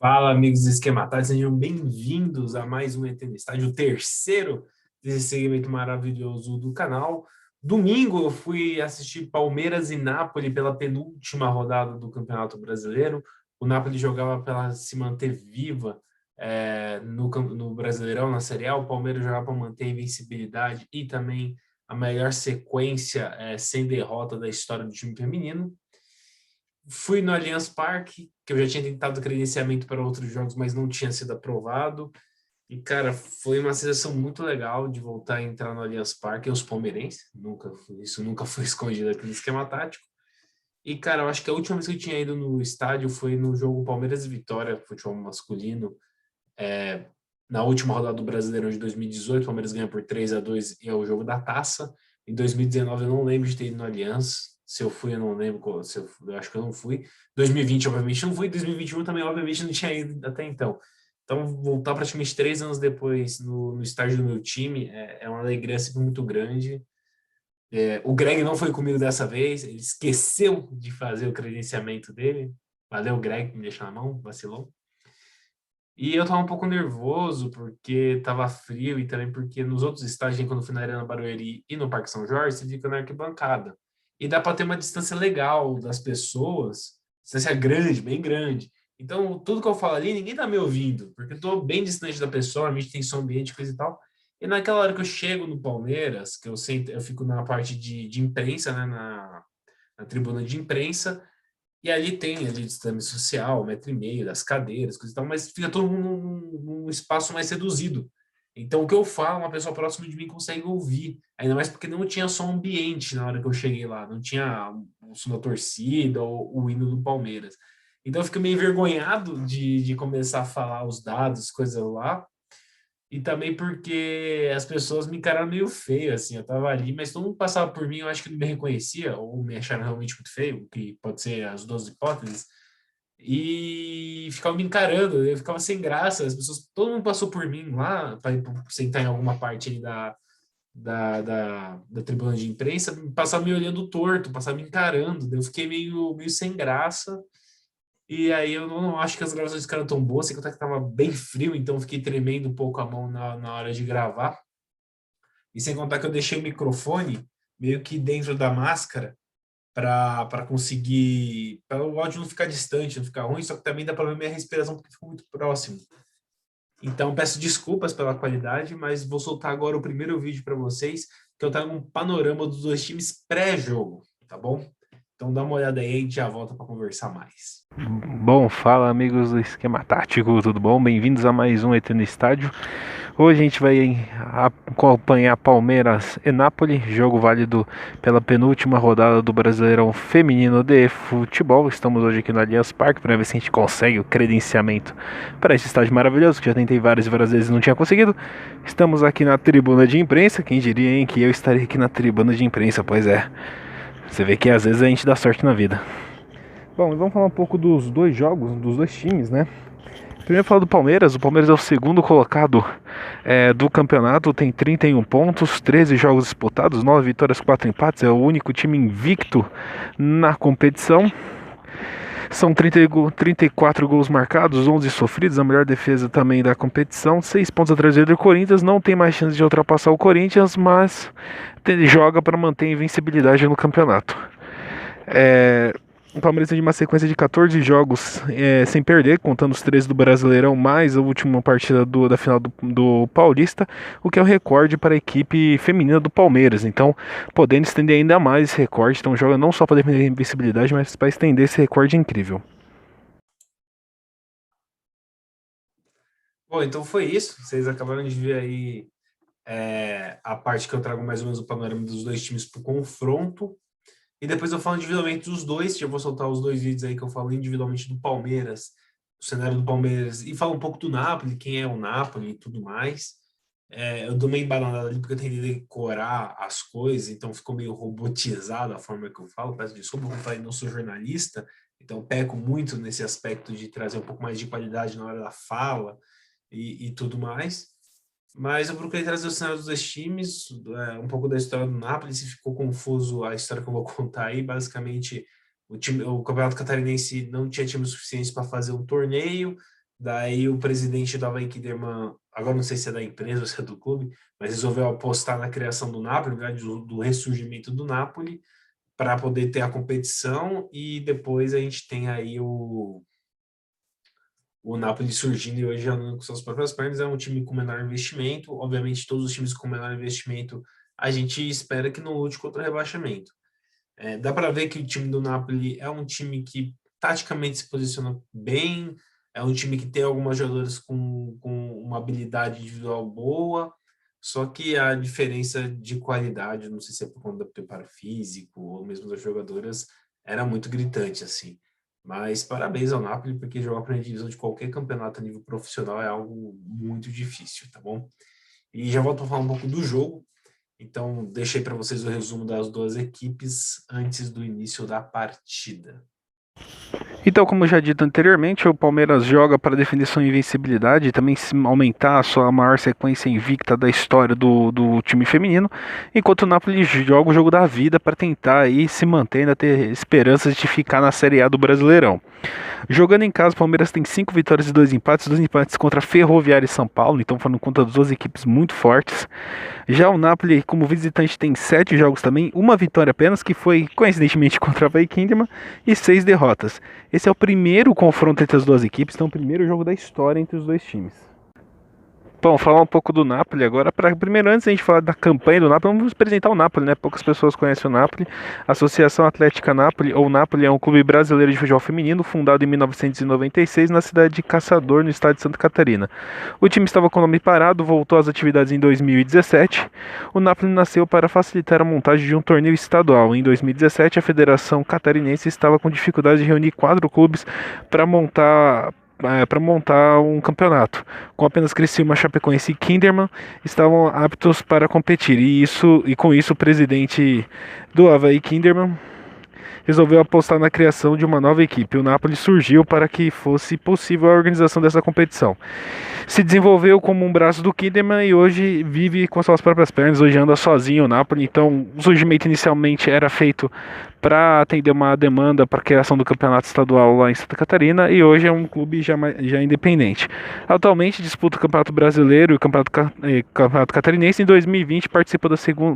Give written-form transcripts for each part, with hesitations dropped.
Fala, amigos do Esquematário, sejam bem-vindos a mais um ET no Estádio, o terceiro desse segmento maravilhoso do canal. Domingo eu fui assistir Palmeiras e Napoli pela penúltima rodada do Campeonato Brasileiro. O Napoli jogava para se manter viva no Brasileirão, na Série A. O Palmeiras jogava para manter a invencibilidade e também a melhor sequência sem derrota da história do time feminino. Fui no Allianz Parque, que eu já tinha tentado credenciamento para outros jogos, mas não tinha sido aprovado. E, cara, foi uma sensação muito legal de voltar a entrar no Allianz Parque. Os palmeirenses, isso nunca foi escondido aqui no esquema tático. E, cara, eu acho que a última vez que eu tinha ido no estádio foi no jogo Palmeiras e Vitória, futebol masculino, na última rodada do Brasileirão de 2018. O Palmeiras ganha por 3-2 e é o jogo da taça. Em 2019 eu não lembro de ter ido no Allianz. Se eu fui, eu não lembro. Eu acho que eu não fui. 2020, obviamente, não fui. 2021 também, obviamente, não tinha ido até então. Então, voltar praticamente 3 anos depois no estádio do meu time é uma alegria sempre muito grande. O Greg não foi comigo dessa vez. Ele esqueceu de fazer o credenciamento dele. Valeu, Greg, que me deixou na mão, vacilou. E eu tava um pouco nervoso porque tava frio e também porque nos outros estádios, quando eu fui na Arena Barueri e no Parque São Jorge, você fica na arquibancada. E dá para ter uma distância legal das pessoas, distância grande, bem grande. Então, tudo que eu falo ali, ninguém tá me ouvindo, porque eu tô bem distante da pessoa, a gente tem som ambiente, coisa e tal. E naquela hora que eu chego no Palmeiras, que eu fico na parte de imprensa, né, na tribuna de imprensa, e ali tem ali distância social, 1,5 m das cadeiras, coisa e tal, mas fica todo mundo num espaço mais reduzido. Então, o que eu falo, uma pessoa próxima de mim consegue ouvir. Ainda mais porque não tinha som ambiente na hora que eu cheguei lá. Não tinha o som da torcida ou o hino do Palmeiras. Então, eu fico meio envergonhado de começar a falar os dados, coisas lá. E também porque as pessoas me encararam meio feio, assim, eu tava ali, mas todo mundo passava por mim, eu acho que não me reconhecia, ou me acharam realmente muito feio, que pode ser as duas hipóteses, e ficava me encarando, eu ficava sem graça, as pessoas, todo mundo passou por mim lá, para sentar em alguma parte ali da tribuna de imprensa, passava me olhando torto, passava me encarando, daí eu fiquei meio sem graça, e aí eu não acho que as gravações ficaram tão boas, sem contar que tava bem frio, então eu fiquei tremendo um pouco a mão na hora de gravar. E sem contar que eu deixei o microfone meio que dentro da máscara para conseguir, para o áudio não ficar distante, não ficar ruim, só que também dá para ver minha respiração porque ficou muito próximo. Então peço desculpas pela qualidade, mas vou soltar agora o primeiro vídeo para vocês, que eu trago um panorama dos dois times pré-jogo, tá bom? Então dá uma olhada aí e a gente já volta para conversar mais. Bom, fala amigos do Esquema Tático, tudo bom? Bem-vindos a mais um ET no Estádio. Hoje a gente vai acompanhar Palmeiras e Napoli, jogo válido pela penúltima rodada do Brasileirão Feminino de Futebol. Estamos hoje aqui no Allianz Parque para ver se a gente consegue o credenciamento para esse estádio maravilhoso, que já tentei várias e várias vezes e não tinha conseguido. Estamos aqui na tribuna de imprensa, quem diria, hein, que eu estaria aqui na tribuna de imprensa, pois é. Você vê que às vezes a gente dá sorte na vida. Bom, e vamos falar um pouco dos dois jogos, dos dois times, né? Primeiro falar do Palmeiras. O Palmeiras é o segundo colocado do campeonato, tem 31 pontos, 13 jogos disputados, 9 vitórias, 4 empates. É o único time invicto na competição. São 34 gols marcados, 11 sofridos, a melhor defesa também da competição. 6 pontos atrás do Corinthians, não tem mais chance de ultrapassar o Corinthians, mas joga para manter a invencibilidade no campeonato. O Palmeiras tem uma sequência de 14 jogos sem perder, contando os 13 do Brasileirão, mais a última partida da final do Paulista, o que é o recorde para a equipe feminina do Palmeiras. Então, podendo estender ainda mais esse recorde. Então, joga não só para defender a invencibilidade, mas para estender esse recorde incrível. Bom, então foi isso. Vocês acabaram de ver aí a parte que eu trago mais ou menos o panorama dos dois times para o confronto. E depois eu falo individualmente dos dois, já vou soltar os dois vídeos aí que eu falo individualmente do Palmeiras, o cenário do Palmeiras, e falo um pouco do Napoli, quem é o Napoli e tudo mais. Eu dou uma embananada ali porque eu tentei decorar as coisas, então ficou meio robotizado a forma que eu falo, peço desculpa, como eu falei, não sou jornalista, então peco muito nesse aspecto de trazer um pouco mais de qualidade na hora da fala e tudo mais. Mas eu procurei trazer o cenário dos dois times, um pouco da história do Napoli. Se ficou confuso a história que eu vou contar aí, basicamente o Campeonato Catarinense não tinha times suficientes para fazer um torneio. Daí o presidente do Havaí Kinderman, agora não sei se é da empresa ou se é do clube, mas resolveu apostar na criação do Napoli, né, do ressurgimento do Napoli, para poder ter a competição, e depois a gente tem aí o Napoli surgindo e hoje já andando com suas próprias pernas. É um time com menor investimento, obviamente todos os times com menor investimento a gente espera que não lute contra o rebaixamento. Dá para ver que o time do Napoli é um time que taticamente se posiciona bem, é um time que tem algumas jogadoras com uma habilidade individual boa, só que a diferença de qualidade, não sei se é por conta do preparo físico ou mesmo das jogadoras, era muito gritante, assim. Mas parabéns ao Napoli, porque jogar para a divisão de qualquer campeonato a nível profissional é algo muito difícil, tá bom? E já volto a falar um pouco do jogo. Então, deixei para vocês o resumo das duas equipes antes do início da partida. Então, como já dito anteriormente, o Palmeiras joga para defender sua invencibilidade e também aumentar a sua maior sequência invicta da história do time feminino, enquanto o Napoli joga o jogo da vida para tentar aí se manter, ainda ter esperanças de ficar na Série A do Brasileirão. Jogando em casa, o Palmeiras tem 5 vitórias e 2 empates contra Ferroviária e São Paulo, então foram contra duas equipes muito fortes. Já o Napoli, como visitante, tem 7 jogos também, uma vitória apenas, que foi coincidentemente contra a Havaí Kinderman, e 6 derrotas. Esse é o primeiro confronto entre as duas equipes, então o primeiro jogo da história entre os dois times. Bom, falar um pouco do Napoli agora. Primeiro, antes de a gente falar da campanha do Napoli, vamos apresentar o Napoli, né? Poucas pessoas conhecem o Napoli. A Associação Atlética Napoli, ou Napoli, é um clube brasileiro de futebol feminino, fundado em 1996 na cidade de Caçador, no estado de Santa Catarina. O time estava com o nome parado, voltou às atividades em 2017. O Napoli nasceu para facilitar a montagem de um torneio estadual. Em 2017, a Federação Catarinense estava com dificuldade de reunir 4 clubes para montar um campeonato. Com apenas Criciúma, Chapecoense e Kinderman estavam aptos para competir. E com isso o presidente do Havaí Kinderman resolveu apostar na criação de uma nova equipe. O Napoli surgiu para que fosse possível a organização dessa competição. Se desenvolveu como um braço do Kinderman e hoje vive com suas próprias pernas, hoje anda sozinho o Napoli. Então o surgimento inicialmente era feito para atender uma demanda para a criação do campeonato estadual lá em Santa Catarina, e hoje é um clube já independente. Atualmente disputa o Campeonato Brasileiro e o Campeonato Catarinense. Em 2020 participa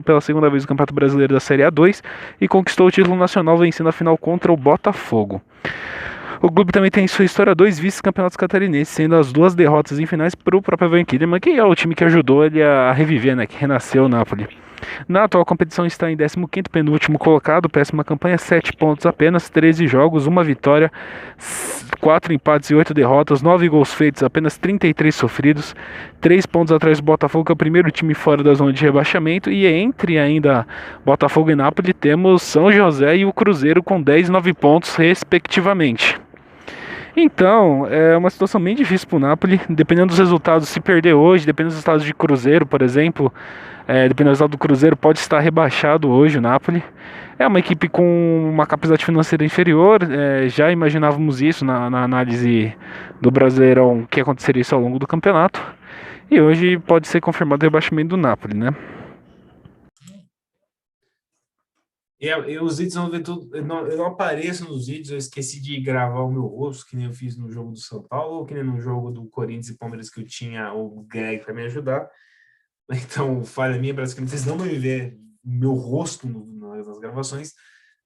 pela segunda vez do Campeonato Brasileiro da Série A2 e conquistou o título nacional vencendo a final contra o Botafogo. O clube também tem em sua história 2 vice-campeonatos catarinenses, sendo as 2 derrotas em finais para o próprio Havaí Kinderman, que é o time que ajudou ele a reviver, né, que renasceu o Napoli. Na atual competição está em 15º, penúltimo colocado, péssima campanha, 7 pontos apenas, 13 jogos, 1 vitória, 4 empates e 8 derrotas, 9 gols feitos, apenas 33 sofridos, 3 pontos atrás do Botafogo, que é o primeiro time fora da zona de rebaixamento, e entre ainda Botafogo e Napoli temos São José e o Cruzeiro com 10 e 9 pontos respectivamente. Então, é uma situação bem difícil para o Napoli, dependendo dos resultados. Se perder hoje, dependendo dos resultados de Cruzeiro, por exemplo, dependendo do resultado do Cruzeiro, pode estar rebaixado hoje o Napoli. É uma equipe com uma capacidade financeira inferior, já imaginávamos isso na análise do Brasileirão, que aconteceria isso ao longo do campeonato, e hoje pode ser confirmado o rebaixamento do Napoli, né? Os vídeos vão ver tudo. Eu não apareço nos vídeos, eu esqueci de gravar o meu rosto, que nem eu fiz no jogo do São Paulo, ou que nem no jogo do Corinthians e Palmeiras, que eu tinha o Greg para me ajudar. Então, falha minha, basicamente, vocês não vão me ver meu rosto nas gravações.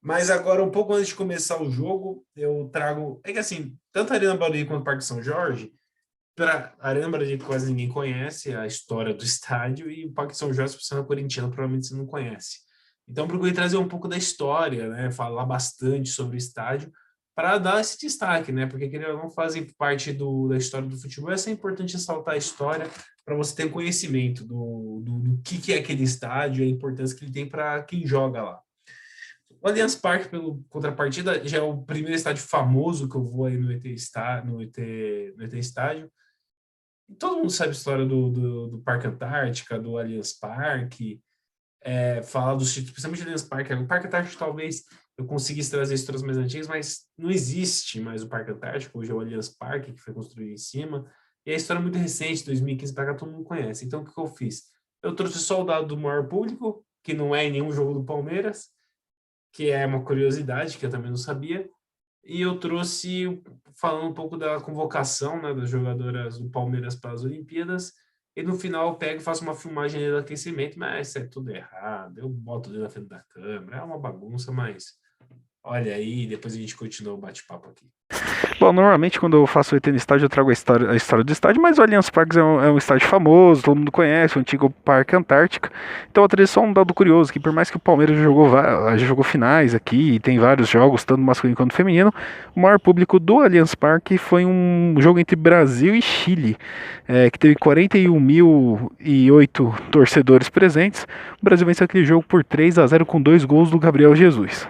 Mas agora, um pouco antes de começar o jogo, eu trago. É que assim, tanto a Arena Barueri quanto o Parque São Jorge, para a Arena Barueri quase ninguém conhece a história do estádio, e o Parque São Jorge, se você não é corintiano, provavelmente você não conhece. Então, procurei trazer um pouco da história, né? Falar bastante sobre o estádio, para dar esse destaque, né? Porque querendo ou não fazem parte da história do futebol, é importante ressaltar a história para você ter um conhecimento do que é aquele estádio, a importância que ele tem para quem joga lá. O Allianz Parque, pelo contrapartida, já é o primeiro estádio famoso que eu vou aí no ET Estádio. E todo mundo sabe a história do Parque Antártica, do Allianz Parque, falar dos títulos, principalmente do Allianz Parque. O Parque Antártico talvez eu conseguisse trazer histórias mais antigas, mas não existe mais o Parque Antártico, hoje é o Allianz Parque, que foi construído em cima. E a história é muito recente, 2015 para cá, todo mundo conhece. Então, o que eu fiz? Eu trouxe só o dado do maior público, que não é em nenhum jogo do Palmeiras, que é uma curiosidade que eu também não sabia. E eu trouxe falando um pouco da convocação, né, das jogadoras do Palmeiras para as Olimpíadas, e no final eu pego e faço uma filmagem ali do aquecimento, mas isso é tudo errado, eu boto ali na frente da câmera, é uma bagunça, mas olha aí, depois a gente continua o bate-papo aqui. Bom, normalmente quando eu faço o ET no estádio eu trago a história do estádio, mas o Allianz Parque é um estádio famoso, todo mundo conhece, o antigo Parque Antártica. Então eu trazer só um dado curioso, que por mais que o Palmeiras já jogou finais aqui, e tem vários jogos, tanto masculino quanto feminino, o maior público do Allianz Parque foi um jogo entre Brasil e Chile, que teve 41.008 torcedores presentes. O Brasil venceu aquele jogo por 3-0 com 2 gols do Gabriel Jesus.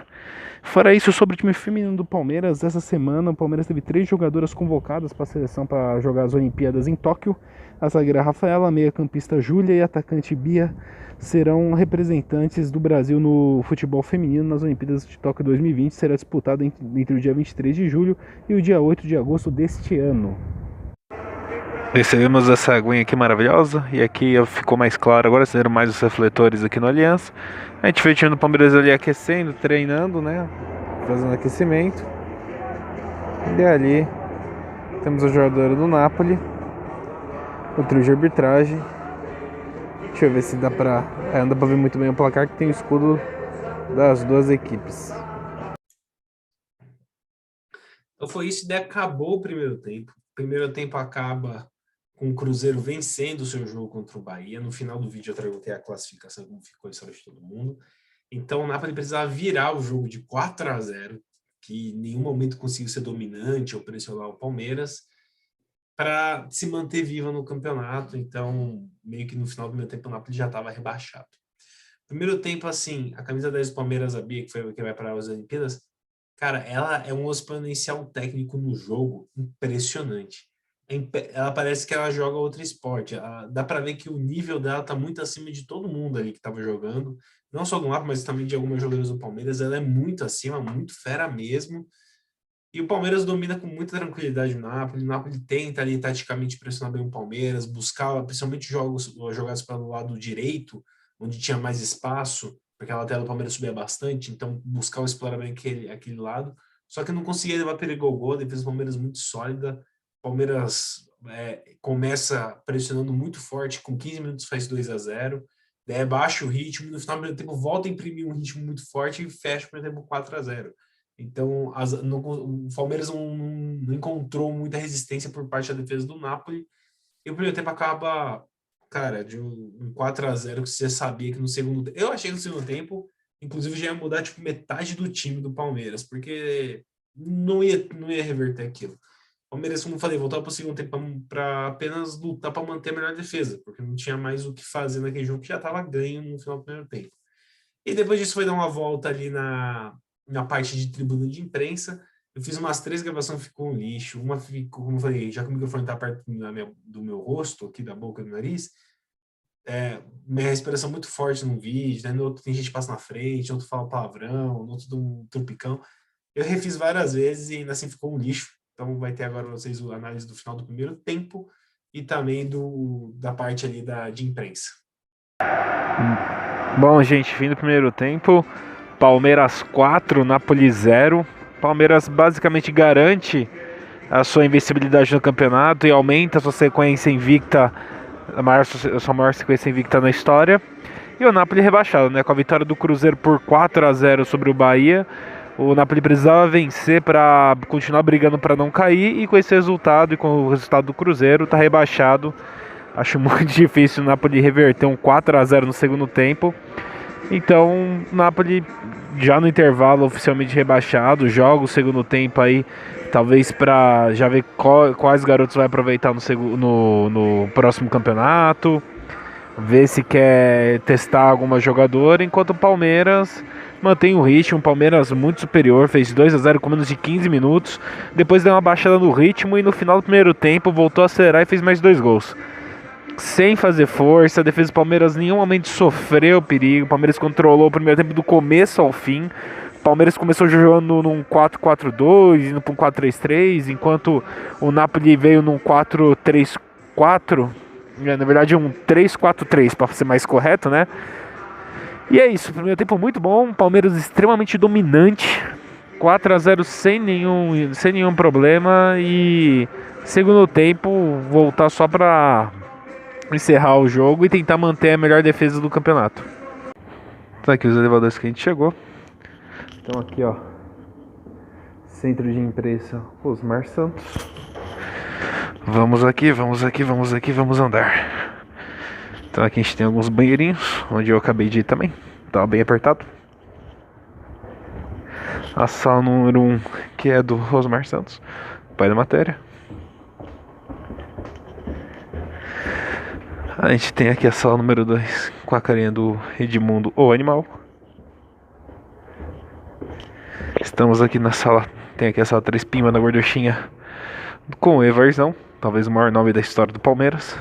Fora isso, sobre o time feminino do Palmeiras, essa semana o Palmeiras teve 3 jogadoras convocadas para a seleção para jogar as Olimpíadas em Tóquio. A zagueira Rafaela, a meia-campista Júlia e a atacante Bia serão representantes do Brasil no futebol feminino nas Olimpíadas de Tóquio 2020. Será disputada entre o dia 23 de julho e o dia 8 de agosto deste ano. Recebemos essa aguinha aqui maravilhosa e aqui ficou mais claro, agora acenderam mais os refletores aqui no Aliança. A gente vê o time do Palmeiras ali aquecendo, treinando, né, fazendo aquecimento. E ali temos a jogadora do Napoli, o trio de arbitragem. Deixa eu ver se dá pra ver muito bem o placar, que tem o escudo das duas equipes. Então foi isso, daí acabou o primeiro tempo. O primeiro tempo acaba com o Cruzeiro vencendo o seu jogo contra o Bahia. No final do vídeo eu perguntei a classificação, como ficou isso de todo mundo. Então o Napoli precisava virar o jogo de 4-0, que em nenhum momento conseguiu ser dominante ou pressionar o Palmeiras, para se manter viva no campeonato. Então, meio que no final do meu tempo o Napoli já estava rebaixado. Primeiro tempo, assim, a camisa 10 do Palmeiras, a Bia, que foi o que vai para as Olimpíadas, cara, ela é um exponencial técnico no jogo impressionante. Ela parece que ela joga outro esporte. Dá para ver que o nível dela tá muito acima de todo mundo ali que estava jogando. Não só do Napoli, mas também de algumas jogadoras do Palmeiras. Ela é muito acima, muito fera mesmo. E o Palmeiras domina com muita tranquilidade o Napoli. O Napoli tenta ali taticamente pressionar bem o Palmeiras, buscar principalmente jogadas para o lado direito, onde tinha mais espaço, porque a lateral do Palmeiras subia bastante, então buscar explorar bem aquele lado. Só que não conseguia levar perigo ao gol, a defesa do Palmeiras muito sólida. O Palmeiras começa pressionando muito forte, com 15 minutos faz 2-0, daí baixa o ritmo, no final do tempo volta a imprimir um ritmo muito forte e fecha o primeiro tempo 4-0. Então o Palmeiras não encontrou muita resistência por parte da defesa do Napoli, e o primeiro tempo acaba, cara, de um 4-0 que você sabia que no segundo tempo... Eu achei que no segundo tempo, inclusive, já ia mudar tipo metade do time do Palmeiras, porque não ia reverter aquilo. O Palmeiras, como eu falei, voltava para o segundo tempo para apenas lutar para manter a melhor defesa, porque não tinha mais o que fazer naquele jogo que já estava ganho no final do primeiro tempo. E depois disso foi dar uma volta ali na parte de tribuna de imprensa. Eu fiz umas 3 gravações, ficou um lixo. Uma ficou, como eu falei, já que o microfone está perto do meu rosto, aqui da boca e do nariz, minha respiração muito forte no vídeo, né? No outro tem gente que passa na frente, no outro fala palavrão, no outro dá um tropicão. Eu refiz várias vezes e ainda assim ficou um lixo. Então vai ter agora vocês a análise do final do primeiro tempo e também da parte ali de imprensa. Bom, gente, fim do primeiro tempo, Palmeiras 4, Napoli 0. Palmeiras basicamente garante a sua invencibilidade no campeonato e aumenta a sua sequência invicta, a sua maior sequência invicta na história. E o Napoli rebaixado, né? Com a vitória do Cruzeiro por 4-0 sobre o Bahia. O Napoli precisava vencer para continuar brigando para não cair, e com esse resultado e com o resultado do Cruzeiro, está rebaixado. Acho muito difícil o Napoli reverter um 4-0 no segundo tempo. Então, o Napoli já no intervalo oficialmente rebaixado, joga o segundo tempo aí, talvez para já ver quais garotos vai aproveitar no próximo campeonato, ver se quer testar alguma jogadora, enquanto o Palmeiras mantém o ritmo. O Palmeiras muito superior, fez 2-0 com menos de 15 minutos, depois deu uma baixada no ritmo e no final do primeiro tempo voltou a acelerar e fez mais 2 gols. Sem fazer força, a defesa do Palmeiras em nenhum momento sofreu perigo. O Palmeiras controlou o primeiro tempo do começo ao fim. O Palmeiras começou jogando num 4-4-2, indo para um 4-3-3, enquanto o Napoli veio num 4-3-4, na verdade um 3-4-3 para ser mais correto, né? E é isso, primeiro tempo muito bom, Palmeiras extremamente dominante, 4-0 sem nenhum problema e segundo tempo voltar só para encerrar o jogo e tentar manter a melhor defesa do campeonato. Tá aqui os elevadores que a gente chegou. Então aqui, ó, centro de imprensa Osmar Santos. Vamos aqui, vamos andar. Então aqui a gente tem alguns banheirinhos, onde eu acabei de ir também. Tava bem apertado. A sala número 1, que é do Osmar Santos, pai da matéria. A gente tem aqui a sala número 2, com a carinha do Edmundo, o animal. Estamos aqui na sala, tem aqui a sala 3 Pima da Gorduchinha, com o Evarzão, talvez o maior nome da história do Palmeiras.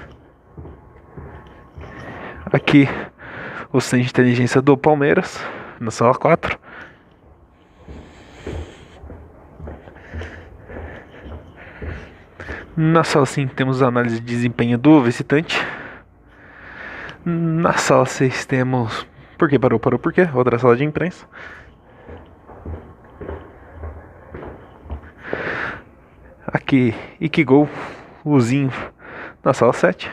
Aqui o centro de inteligência do Palmeiras, na sala 4. Na sala 5 temos a análise de desempenho do visitante. Na sala 6 temos... Por que parou? Por quê? Outra sala de imprensa. Aqui, Ikigol, Uzinho, na sala 7.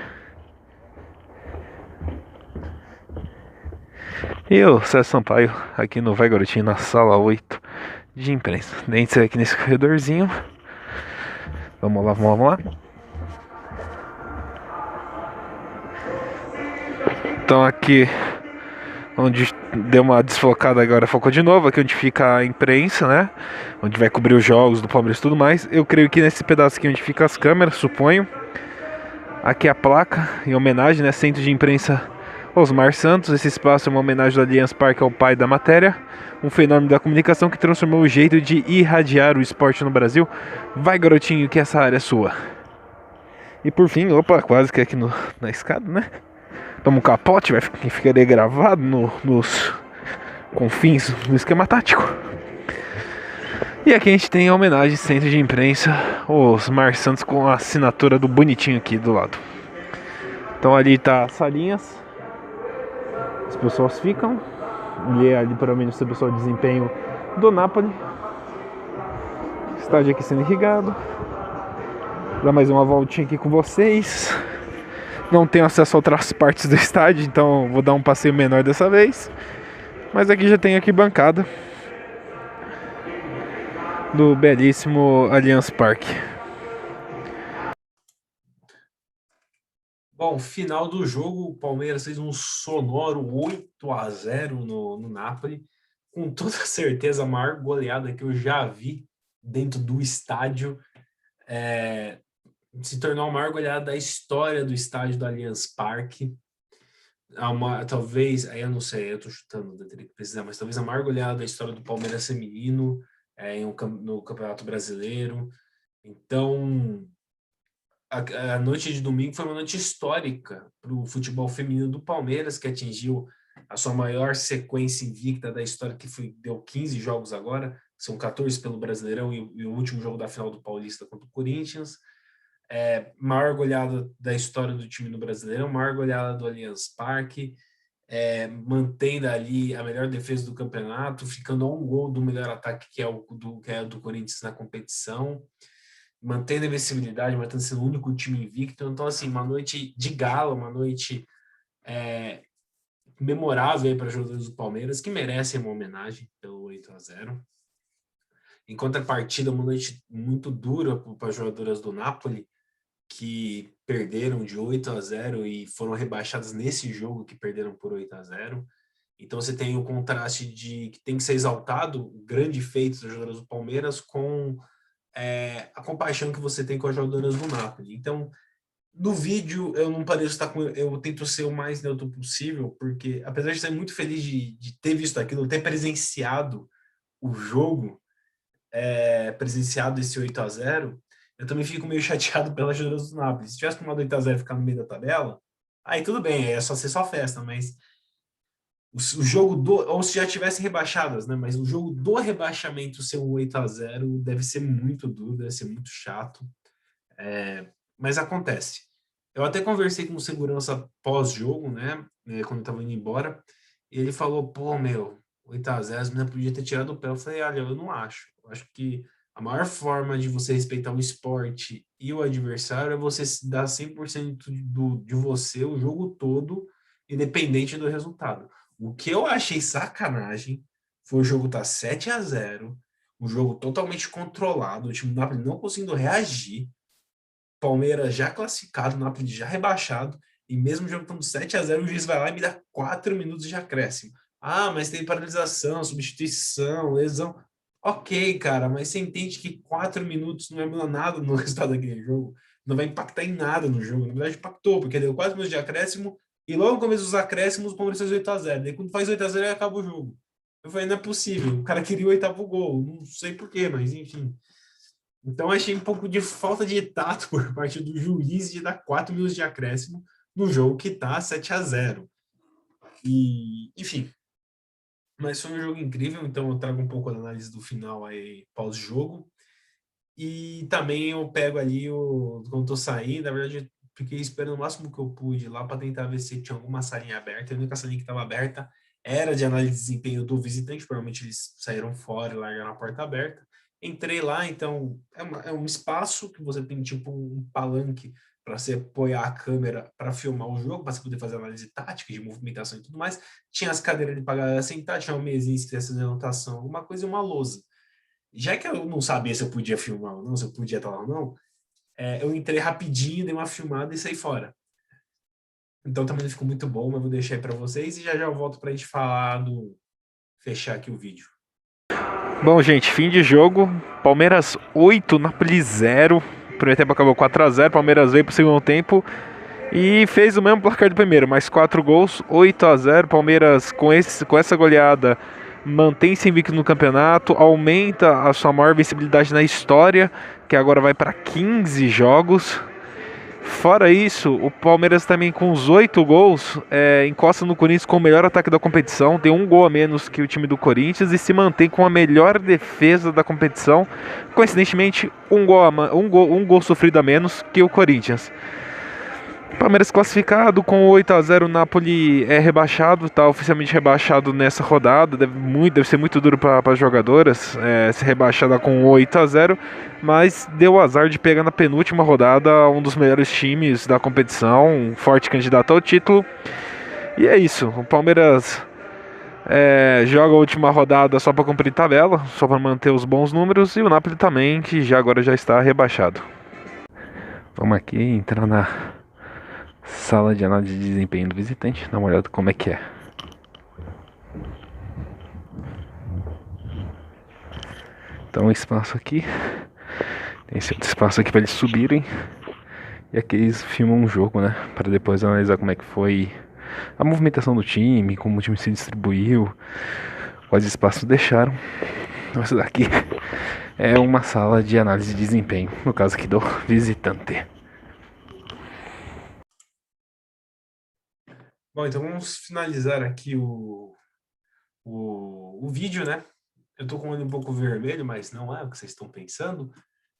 E o César Sampaio, aqui no Vai Garotinho, na sala 8 de imprensa. Dentro aqui nesse corredorzinho. Vamos lá. Então aqui, onde deu uma desfocada agora, focou de novo. Aqui onde fica a imprensa, né? Onde vai cobrir os jogos do Palmeiras e tudo mais. Eu creio que nesse pedaço aqui onde fica as câmeras, suponho. Aqui a placa, em homenagem, né? Centro de imprensa Osmar Santos. Esse espaço é uma homenagem do Allianz Parque ao pai da matéria. Um fenômeno da comunicação que transformou o jeito de irradiar o esporte no Brasil. Vai, garotinho, que essa área é sua. E por fim, quase que aqui na escada, né? Toma um capote, ficaria gravado nos confins do esquema tático. E aqui a gente tem a homenagem centro de imprensa Osmar Santos com a assinatura do bonitinho aqui do lado. Então ali tá as salinhas, as pessoas ficam. E ali provavelmente o pessoal de desempenho do Napoli. Estádio aqui sendo irrigado. Dar mais uma voltinha aqui com vocês. Não tenho acesso a outras partes do estádio, então vou dar um passeio menor dessa vez. Mas aqui já tem arquibancada do belíssimo Allianz Parque. Bom, final do jogo, o Palmeiras fez um sonoro 8-0 no Napoli. Com toda certeza, a maior goleada que eu já vi dentro do estádio. Se tornou a maior goleada da história do estádio do Allianz Parque. Talvez, aí eu não sei, eu tô chutando, eu teria que precisar, mas talvez a maior goleada da história do Palmeiras feminino no Campeonato Brasileiro. Então, a noite de domingo foi uma noite histórica para o futebol feminino do Palmeiras, que atingiu a sua maior sequência invicta da história, que deu 15 jogos agora, são 14 pelo Brasileirão e o último jogo da final do Paulista contra o Corinthians. Maior goleada da história do time no Brasileirão, maior goleada do Allianz Parque, mantendo ali a melhor defesa do campeonato, ficando a um gol do melhor ataque que é o do Corinthians na competição, mantendo a invencibilidade, mantendo sendo o único time invicto. Então, assim, uma noite de gala, uma noite memorável para os jogadores do Palmeiras, que merecem uma homenagem pelo 8-0. Em contrapartida, uma noite muito dura para as jogadoras do Napoli, que perderam de 8-0 e foram rebaixadas nesse jogo, que perderam por 8-0. Então você tem o contraste de que tem que ser exaltado o grande feito das jogadoras do Palmeiras com a compaixão que você tem com as jogadoras do Napoli. Então, no vídeo, eu não pareço estar eu tento ser o mais neutro possível, porque apesar de ser muito feliz de ter visto aquilo, ter presenciado o jogo, presenciado esse 8-0, eu também fico meio chateado pelas jogadoras do Napoli. Se tivesse tomado 8-0 e ficar no meio da tabela, aí tudo bem, é só ser só festa, mas o jogo ou se já tivessem rebaixadas, né? Mas o jogo do rebaixamento ser um 8-0 deve ser muito duro, deve ser muito chato. Mas acontece. Eu até conversei com o segurança pós-jogo, né? Quando eu tava indo embora, e ele falou, pô, meu, 8-0, as meninas podiam ter tirado o pé. Eu falei, olha, eu não acho. Eu acho que a maior forma de você respeitar o esporte e o adversário é você se dar 100% de você o jogo todo, independente do resultado. O que eu achei sacanagem foi o jogo estar 7-0, um jogo totalmente controlado, o time do Napoli não conseguindo reagir, Palmeiras já classificado, Napoli já rebaixado, e mesmo o jogo estando 7-0, o juiz vai lá e me dá 4 minutos de acréscimo. Ah, mas tem paralisação, substituição, lesão. Ok, cara, mas você entende que 4 minutos não é nada no resultado daquele jogo. Não vai impactar em nada no jogo. Na verdade, impactou, porque deu 4 minutos de acréscimo e logo no começo dos acréscimos o Palmeiras fez 8-0. Daí quando faz 8-0, acaba o jogo. Eu falei, não é possível. O cara queria o oitavo gol. Não sei porquê, mas enfim. Então, achei um pouco de falta de tato por parte do juiz de dar 4 minutos de acréscimo no jogo que está 7-0. E, enfim, mas foi um jogo incrível, então eu trago um pouco da análise do final aí pós-jogo. E também eu pego ali quando estou saindo, na verdade, eu fiquei esperando o máximo que eu pude lá para tentar ver se tinha alguma salinha aberta. A única salinha que estava aberta era de análise de desempenho do visitante, provavelmente eles saíram fora e largaram a porta aberta. Entrei lá, então é um espaço que você tem tipo um palanque para você apoiar a câmera para filmar o jogo, para você poder fazer análise tática de movimentação e tudo mais. Tinha as cadeiras ali para galera sentar, tinha uma mesinha se quisesse fazer anotação, alguma coisa e uma lousa. Já que eu não sabia se eu podia filmar ou não, se eu podia estar lá ou não, eu entrei rapidinho, dei uma filmada e saí fora. Então também não ficou muito bom, mas vou deixar aí para vocês e já já eu volto para a gente falar fechar aqui o vídeo. Bom, gente, fim de jogo. Palmeiras 8, Napoli 0. O primeiro tempo acabou 4-0. Palmeiras veio pro segundo tempo e fez o mesmo placar do primeiro, mais 4 gols, 8-0. Palmeiras com essa goleada mantém-se invicto no campeonato, aumenta a sua maior visibilidade na história, que agora vai para 15 jogos. Fora isso, o Palmeiras também com os 8 gols encosta no Corinthians com o melhor ataque da competição, tem um gol a menos que o time do Corinthians e se mantém com a melhor defesa da competição, coincidentemente um gol sofrido a menos que o Corinthians. Palmeiras classificado com 8-0, o Napoli é rebaixado, está oficialmente rebaixado nessa rodada. Deve ser muito duro para as jogadoras ser rebaixada com 8-0, mas deu azar de pegar na penúltima rodada um dos melhores times da competição, um forte candidato ao título. E é isso, o Palmeiras joga a última rodada só para cumprir tabela, só para manter os bons números, e o Napoli também, que agora já está rebaixado. Vamos aqui entrar na sala de análise de desempenho do visitante, dá uma olhada como é que é. Então, espaço aqui, tem esse outro espaço aqui para eles subirem, e aqui eles filmam um jogo, né, para depois analisar como é que foi a movimentação do time, como o time se distribuiu, quais espaços deixaram. Então, essa daqui é uma sala de análise de desempenho, no caso aqui do visitante. Bom, então vamos finalizar aqui o vídeo, né? Eu tô com o olho um pouco vermelho, mas não é o que vocês estão pensando,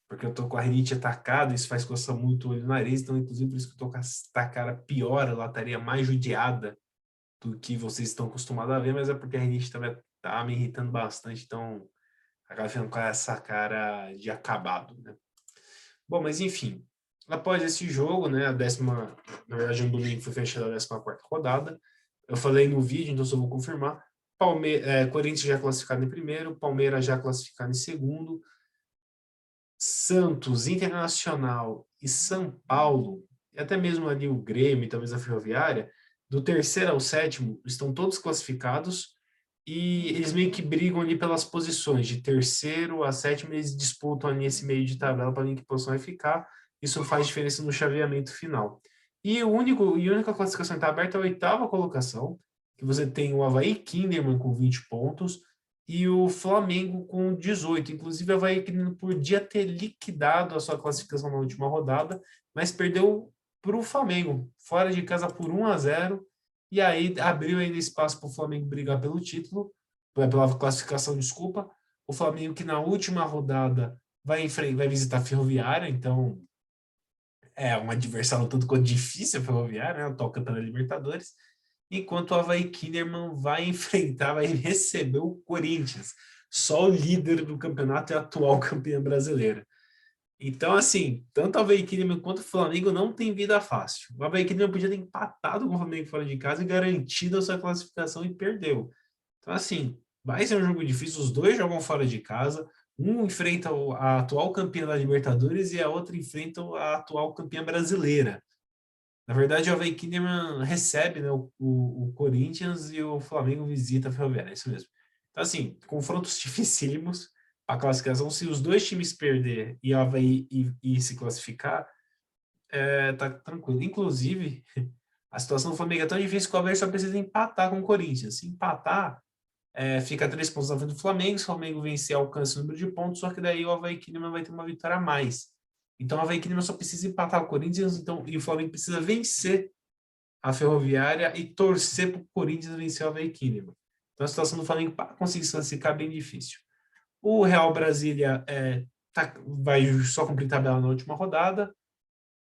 porque eu tô com a rinite atacada, isso faz coçar muito o olho no nariz, então inclusive por isso que eu tô com a cara pior, ela estaria mais judiada do que vocês estão acostumados a ver, mas é porque a rinite também tá me irritando bastante, então acaba ficando com essa cara de acabado, né? Bom, mas enfim, após esse jogo, né, na verdade, no domingo foi fechada a 14ª rodada. Eu falei no vídeo, então só vou confirmar. Corinthians já classificado em primeiro, Palmeiras já classificado em segundo, Santos, Internacional e São Paulo, e até mesmo ali o Grêmio e talvez a Ferroviária, do terceiro ao sétimo, estão todos classificados e eles meio que brigam ali pelas posições, de terceiro a sétimo, eles disputam ali esse meio de tabela para ver em que posição vai ficar. Isso faz diferença no chaveamento final. E a única classificação que está aberta é a oitava colocação, que você tem o Avaí Kinderman com 20 pontos e o Flamengo com 18. Inclusive, o Avaí podia ter liquidado a sua classificação na última rodada, mas perdeu para o Flamengo, fora de casa por 1-0, e aí abriu ainda espaço para o Flamengo brigar pelo título, pela classificação, desculpa. O Flamengo que na última rodada vai visitar a Ferroviária, então é um adversário tanto quanto difícil a Ferroviária, né? Toca pela Libertadores. enquanto o Avaí Kinderman vai enfrentar, vai receber o Corinthians, só o líder do campeonato e atual campeão brasileira. Então, assim, tanto o Avaí Kinderman quanto o Flamengo não tem vida fácil. O Avaí Kinderman podia ter empatado com o Flamengo fora de casa e garantido a sua classificação e perdeu. Então, assim, vai ser um jogo difícil. Os dois jogam fora de casa. Um enfrenta a atual campeã da Libertadores e a outra enfrenta a atual campeã brasileira. Na verdade, o Avaí Kinderman recebe, né, o Corinthians e o Flamengo visita a Ferroviária, é isso mesmo. Então, assim, confrontos dificílimos. A classificação, se os dois times perder e o Avaí e se classificar, tá tranquilo. Inclusive, a situação do Flamengo é tão difícil que o Avaí só precisa empatar com o Corinthians. Se empatar, fica 3 pontos na frente do Flamengo. Se o Flamengo vencer, alcança o número de pontos, só que daí o Avaí Kinderman vai ter uma vitória a mais. Então, o Avaí Kinderman só precisa empatar o Corinthians, então, e o Flamengo precisa vencer a Ferroviária e torcer para o Corinthians vencer o Avaí Kinderman. Então, a situação do Flamengo para conseguir se classificar é bem difícil. O Real Brasília vai só cumprir tabela na última rodada.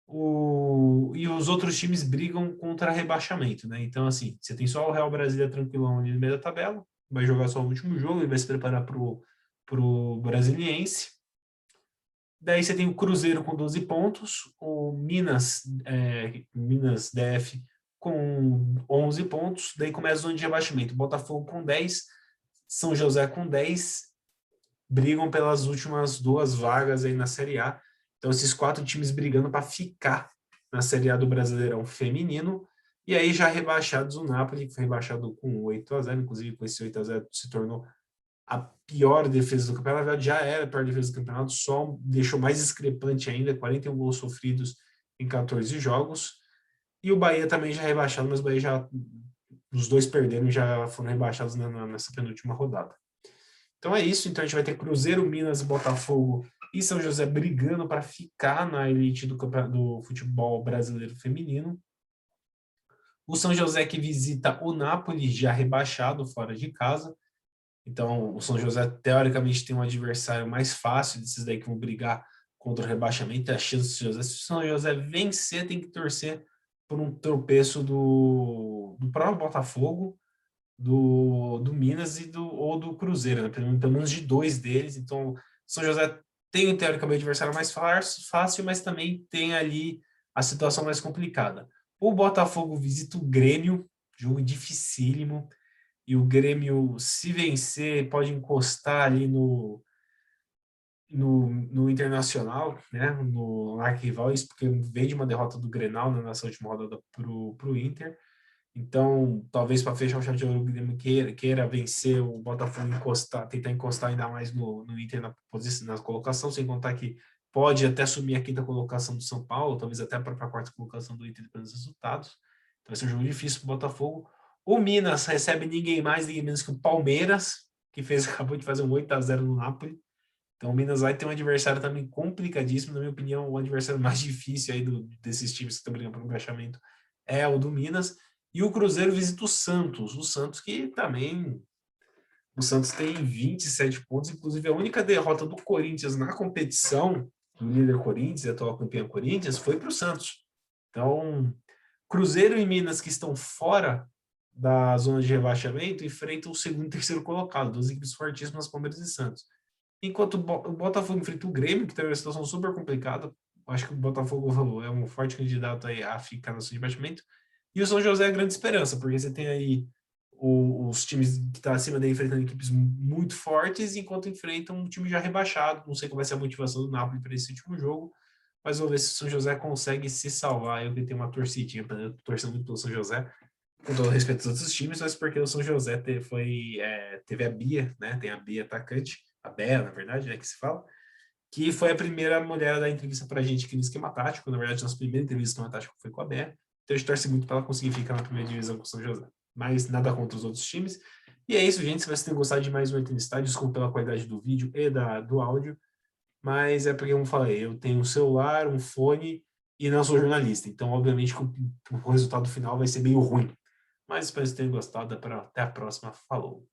E os outros times brigam contra rebaixamento, né? Então, assim, você tem só o Real Brasília tranquilão ali no meio da tabela, vai jogar só o último jogo e vai se preparar pro Brasiliense. Daí você tem o Cruzeiro com 12 pontos, o Minas DF com 11 pontos, daí começa a zona de rebaixamento. Botafogo com 10, São José com 10, brigam pelas últimas 2 vagas aí na Série A. Então, esses 4 times brigando para ficar na Série A do Brasileirão Feminino. E aí, já rebaixados, o Napoli, que foi rebaixado com 8-0, inclusive com esse 8-0 se tornou a pior defesa do campeonato. Na verdade, já era a pior defesa do campeonato, só deixou mais discrepante ainda, 41 gols sofridos em 14 jogos. E o Bahia também já rebaixado, mas o Bahia já, os dois perderam e já foram rebaixados nessa penúltima rodada. Então é isso, então a gente vai ter Cruzeiro, Minas, Botafogo e São José brigando para ficar na elite do futebol brasileiro feminino. O São José que visita o Napoli, já rebaixado fora de casa. Então, o São José, teoricamente, tem um adversário mais fácil desses daí que vão brigar contra o rebaixamento. A chance do São José, se o São José vencer, tem que torcer por um tropeço do próprio Botafogo, do Minas ou do Cruzeiro, né? Pelo menos de 2 deles. Então, São José tem, teoricamente, o adversário mais fácil, mas também tem ali a situação mais complicada. O Botafogo visita o Grêmio, jogo dificílimo, e o Grêmio, se vencer, pode encostar ali no Internacional, né, no arquival, isso porque veio de uma derrota do Grenal, né, nessa última rodada pro Inter. Então, talvez para fechar o chat de ouro, o Grêmio queira vencer o Botafogo, tentar encostar ainda mais no Inter na posição, na colocação, sem contar que pode até assumir a quinta colocação do São Paulo, talvez até para a quarta colocação do Inter pelos resultados. Então, vai ser um jogo difícil para o Botafogo. O Minas recebe ninguém mais, ninguém menos que o Palmeiras, que acabou de fazer um 8-0 no Napoli. Então, o Minas vai ter um adversário também complicadíssimo, na minha opinião, o adversário mais difícil aí desses times que estão brigando por um rebaixamento é o do Minas. E o Cruzeiro visita o Santos que também, o Santos tem 27 pontos, inclusive a única derrota do Corinthians na competição, do líder Corinthians, atual campeão Corinthians, foi para o Santos. Então, Cruzeiro e Minas que estão fora da zona de rebaixamento enfrentam o segundo e terceiro colocado, 2 equipes fortíssimas, Palmeiras e Santos. Enquanto o Botafogo enfrenta o Grêmio, que tem uma situação super complicada. Acho que o Botafogo é um forte candidato aí a ficar no seu rebaixamento. E o São José é a grande esperança, porque você tem aí os times que estão acima dele enfrentando equipes muito fortes, enquanto enfrentam um time já rebaixado. Não sei qual vai ser a motivação do Napoli para esse último jogo, mas vamos ver se o São José consegue se salvar. Eu que tenho uma torcidinha, torcendo muito pelo São José, com todo respeito aos outros times, mas porque o São José teve a Bia, né? Tem a Bia atacante, a Bea, na verdade, né, que se fala, que foi a primeira mulher a dar entrevista pra gente aqui no Esquema Tático. Na verdade, nossa primeira entrevista no Esquema Tático foi com a Bea. Então a gente torce muito para ela conseguir ficar na primeira divisão com o São José. Mas nada contra os outros times. E é isso, gente. Se você tem gostado de mais um Entra no Estádio, desculpa pela qualidade do vídeo e do áudio. Mas é porque, como eu falei, eu tenho um celular, um fone e não sou jornalista. Então, obviamente, o resultado final vai ser meio ruim. Mas espero que vocês tenham gostado. Até a próxima. Falou!